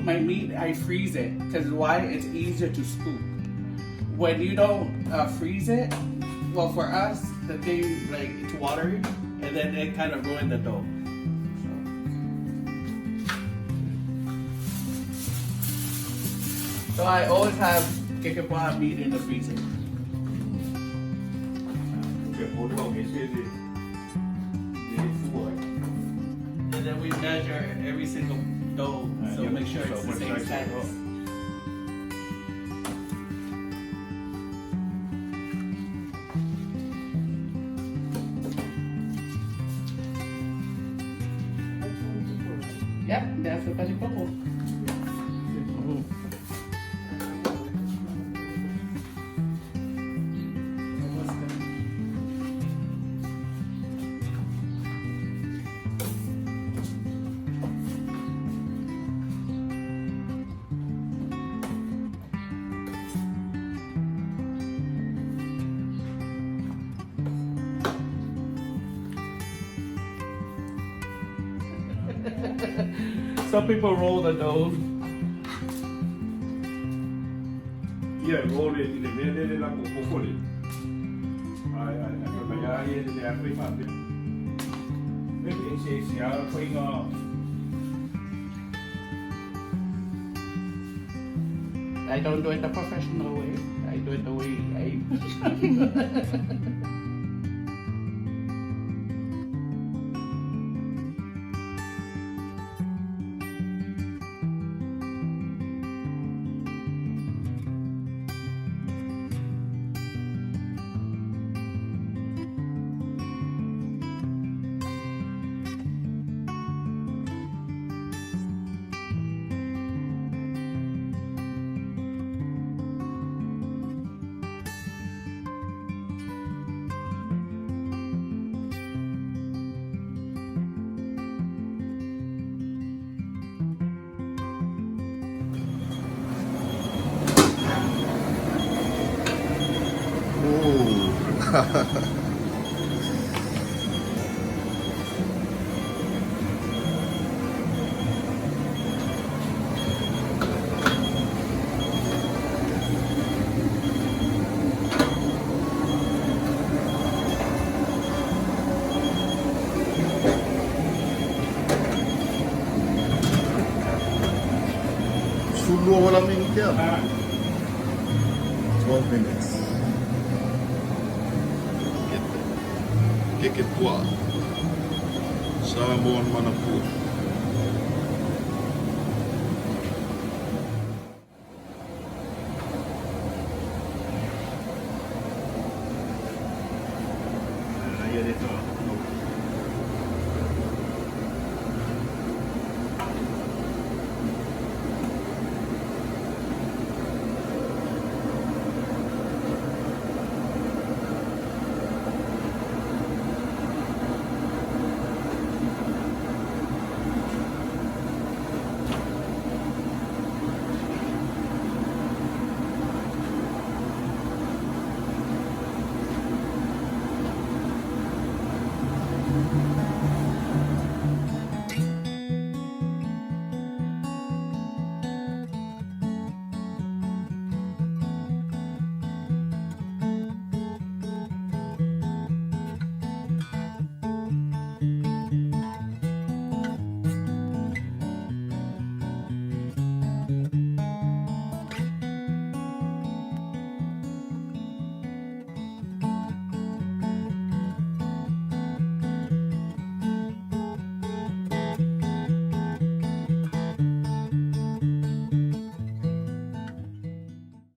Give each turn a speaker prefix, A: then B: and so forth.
A: my meat, I freeze it because why? It's easier to scoop. When you don't freeze it, well, for us, the thing like it's watery, and then it kind of ruined the dough. So I always have kekepua meat in the freezer. And then we measure every single dough, so make sure it's the same size. Yep, that's the palipoko. Some people roll the dough.
B: Yeah, roll it in the middle of the cocoa. I
A: don't do it the professional way. I do it the way I.
C: Sullo solamente 12 minutes. Kekepua. Samoan Manapur.
B: Ayan ito.